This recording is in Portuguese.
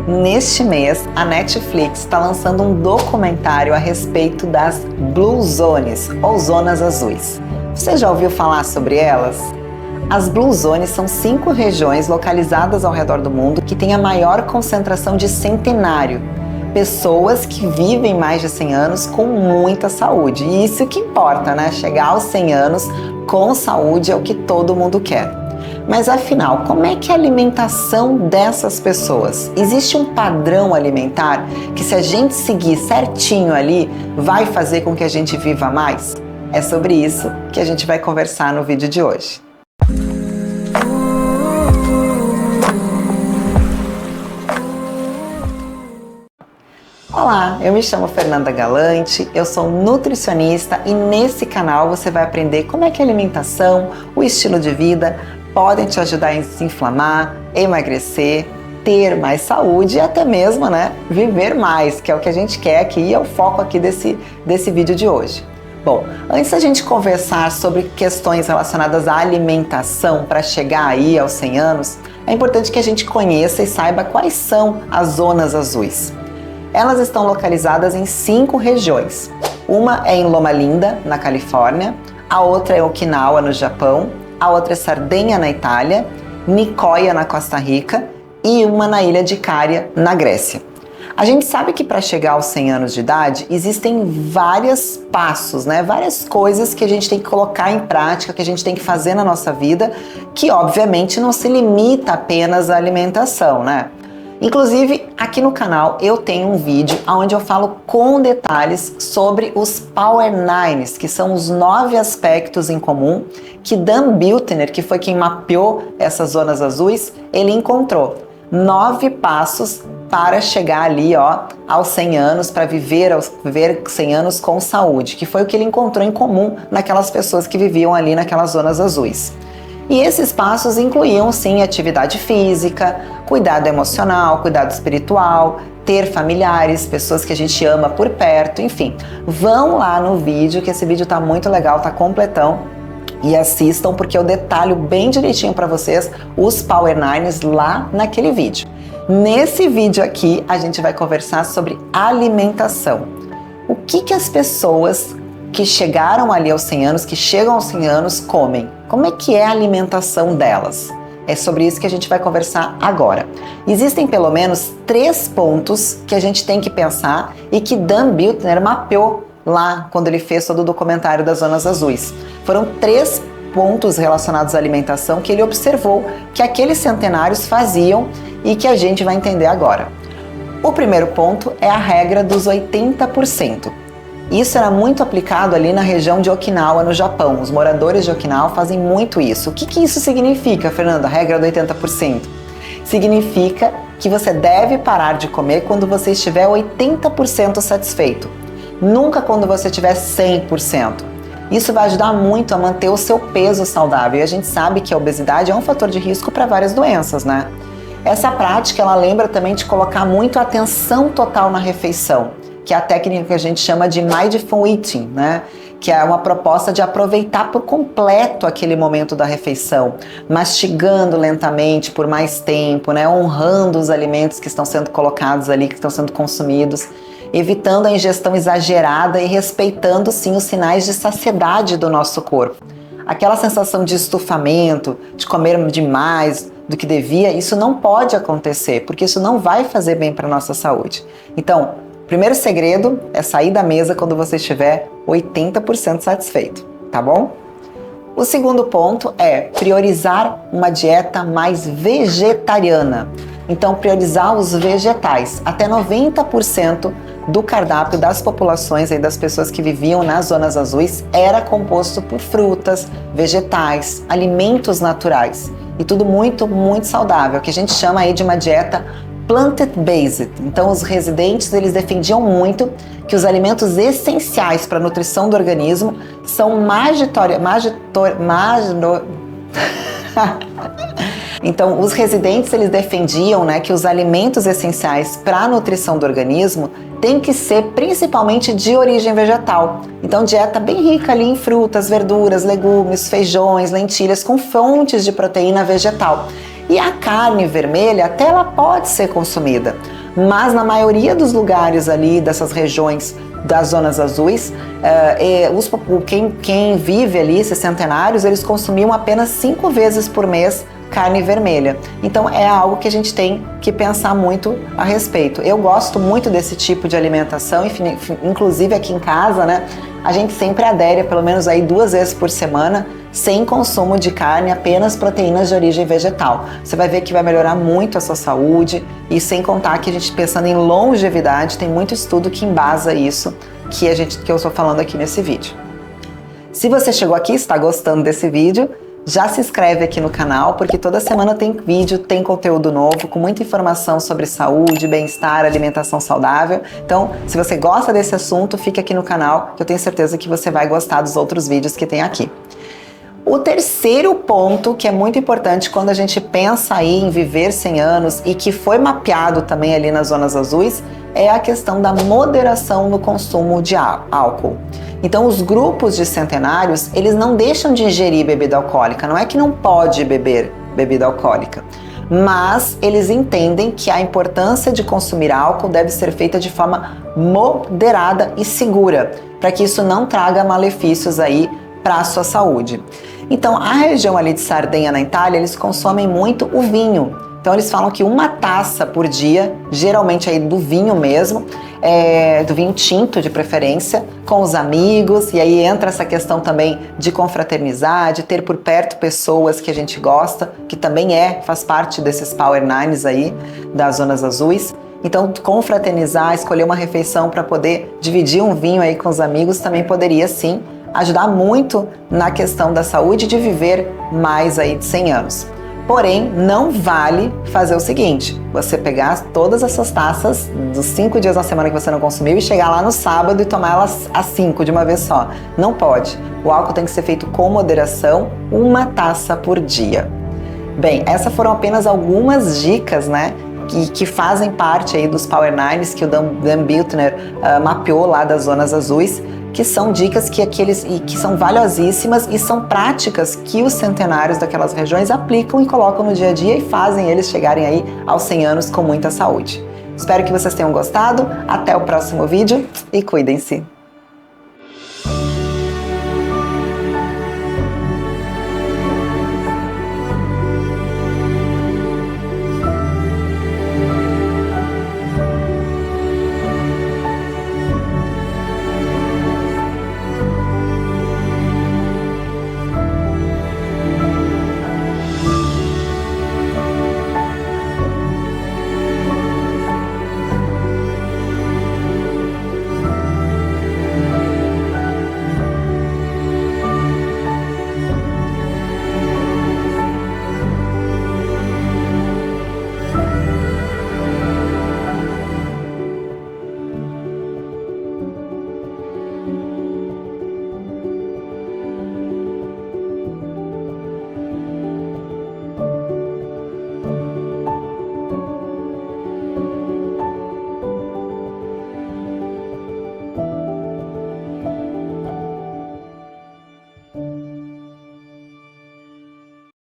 Neste mês, a Netflix está lançando um documentário a respeito das Blue Zones, ou zonas azuis. Você já ouviu falar sobre elas? As Blue Zones são 5 regiões localizadas ao redor do mundo que têm a maior concentração de centenário. Pessoas que vivem mais de 100 anos com muita saúde. E isso que importa, né? Chegar aos 100 anos com saúde é o que todo mundo quer. Mas afinal, como é que é a alimentação dessas pessoas? Existe um padrão alimentar que, se a gente seguir certinho ali, vai fazer com que a gente viva mais? É sobre isso que a gente vai conversar no vídeo de hoje. Olá, eu me chamo Fernanda Galante, eu sou nutricionista e nesse canal você vai aprender como é que a alimentação, o estilo de vida podem te ajudar a desinflamar, emagrecer, ter mais saúde e até mesmo, viver mais, que é o que a gente quer aqui e é o foco aqui desse vídeo de hoje. Bom, antes da gente conversar sobre questões relacionadas à alimentação para chegar aí aos 100 anos, é importante que a gente conheça e saiba quais são as zonas azuis. Elas estão localizadas em 5 regiões. Uma é em Loma Linda, na Califórnia, a outra é Okinawa, no Japão, a outra é Sardenha, na Itália, Nicoya, na Costa Rica e uma na ilha de Cária, na Grécia. A gente sabe que para chegar aos 100 anos de idade existem vários passos, várias coisas que a gente tem que colocar em prática, que a gente tem que fazer na nossa vida, que obviamente não se limita apenas à alimentação, Inclusive, aqui no canal eu tenho um vídeo onde eu falo com detalhes sobre os Power Nines, que são os 9 aspectos em comum que Dan Buettner, que foi quem mapeou essas zonas azuis, ele encontrou. 9 passos para chegar ali aos 100 anos, para viver 100 anos com saúde, que foi o que ele encontrou em comum naquelas pessoas que viviam ali naquelas zonas azuis. E esses passos incluíam, sim, atividade física, cuidado emocional, cuidado espiritual, ter familiares, pessoas que a gente ama por perto, enfim. Vão lá no vídeo, que esse vídeo tá muito legal, tá completão, e assistam, porque eu detalho bem direitinho para vocês os Power Nines lá naquele vídeo. Nesse vídeo aqui, a gente vai conversar sobre alimentação. O que as pessoas que chegaram ali aos 100 anos, que chegam aos 100 anos, comem? Como é que é a alimentação delas? É sobre isso que a gente vai conversar agora. Existem pelo menos 3 pontos que a gente tem que pensar e que Dan Buettner mapeou lá quando ele fez todo o documentário das zonas azuis. Foram 3 pontos relacionados à alimentação que ele observou que aqueles centenários faziam e que a gente vai entender agora. O primeiro ponto é a regra dos 80%. Isso era muito aplicado ali na região de Okinawa, no Japão. Os moradores de Okinawa fazem muito isso. O que isso significa, Fernanda, a regra do 80%? Significa que você deve parar de comer quando você estiver 80% satisfeito. Nunca quando você estiver 100%. Isso vai ajudar muito a manter o seu peso saudável. E a gente sabe que a obesidade é um fator de risco para várias doenças, Essa prática, ela lembra também de colocar muito atenção total na refeição, que é a técnica que a gente chama de Mindful Eating, que é uma proposta de aproveitar por completo aquele momento da refeição, mastigando lentamente por mais tempo, honrando os alimentos que estão sendo colocados ali, que estão sendo consumidos, evitando a ingestão exagerada e respeitando, sim, os sinais de saciedade do nosso corpo. Aquela sensação de estufamento, de comer demais do que devia, isso não pode acontecer, porque isso não vai fazer bem para a nossa saúde. Então, o primeiro segredo é sair da mesa quando você estiver 80% satisfeito, tá bom? O segundo ponto é priorizar uma dieta mais vegetariana. Então, priorizar os vegetais. Até 90% do cardápio das populações das pessoas que viviam nas zonas azuis era composto por frutas, vegetais, alimentos naturais. E tudo muito, muito saudável, que a gente chama aí de uma dieta plant-based. Então, os residentes, eles defendiam muito que os alimentos essenciais para a nutrição do organismo são Então, os residentes, eles defendiam que os alimentos essenciais para a nutrição do organismo tem que ser principalmente de origem vegetal. Então, dieta bem rica ali em frutas, verduras, legumes, feijões, lentilhas, com fontes de proteína vegetal. E a carne vermelha, até ela pode ser consumida, mas na maioria dos lugares ali, dessas regiões das zonas azuis, quem vive ali, esses centenários, eles consumiam apenas 5 vezes por mês carne vermelha. Então é algo que a gente tem que pensar muito a respeito. Eu gosto muito desse tipo de alimentação, inclusive aqui em casa, né? A gente sempre adere pelo menos aí 2 vezes por semana, sem consumo de carne, apenas proteínas de origem vegetal. Você vai ver que vai melhorar muito a sua saúde, e sem contar que a gente, pensando em longevidade, tem muito estudo que embasa isso que eu estou falando aqui nesse vídeo. Se você chegou aqui e está gostando desse vídeo, já se inscreve aqui no canal, porque toda semana tem vídeo, tem conteúdo novo, com muita informação sobre saúde, bem-estar, alimentação saudável. Então, se você gosta desse assunto, fique aqui no canal, que eu tenho certeza que você vai gostar dos outros vídeos que tem aqui. O terceiro ponto, que é muito importante quando a gente pensa aí em viver 100 anos e que foi mapeado também ali nas zonas azuis, é a questão da moderação no consumo de álcool. Então, os grupos de centenários, eles não deixam de ingerir bebida alcoólica, não é que não pode beber bebida alcoólica, mas eles entendem que a importância de consumir álcool deve ser feita de forma moderada e segura, para que isso não traga malefícios aí para a sua saúde. Então, a região ali de Sardenha, na Itália, eles consomem muito o vinho. Então, eles falam que 1 taça por dia, geralmente aí do vinho mesmo, do vinho tinto de preferência, com os amigos, e aí entra essa questão também de confraternizar, de ter por perto pessoas que a gente gosta, que também faz parte desses Power Nines aí, das zonas azuis. Então, confraternizar, escolher uma refeição para poder dividir um vinho aí com os amigos também poderia sim ajudar muito na questão da saúde de viver mais aí de 100 anos. Porém, não vale fazer o seguinte, você pegar todas essas taças dos 5 dias na semana que você não consumiu e chegar lá no sábado e tomar elas as 5 de uma vez só. Não pode. O álcool tem que ser feito com moderação, 1 taça por dia. Bem, essas foram apenas algumas dicas, né, que fazem parte aí dos Power Nines que o Dan Buettner mapeou lá das zonas azuis, que são dicas que são valiosíssimas e são práticas que os centenários daquelas regiões aplicam e colocam no dia a dia e fazem eles chegarem aí aos 100 anos com muita saúde. Espero que vocês tenham gostado, até o próximo vídeo e cuidem-se!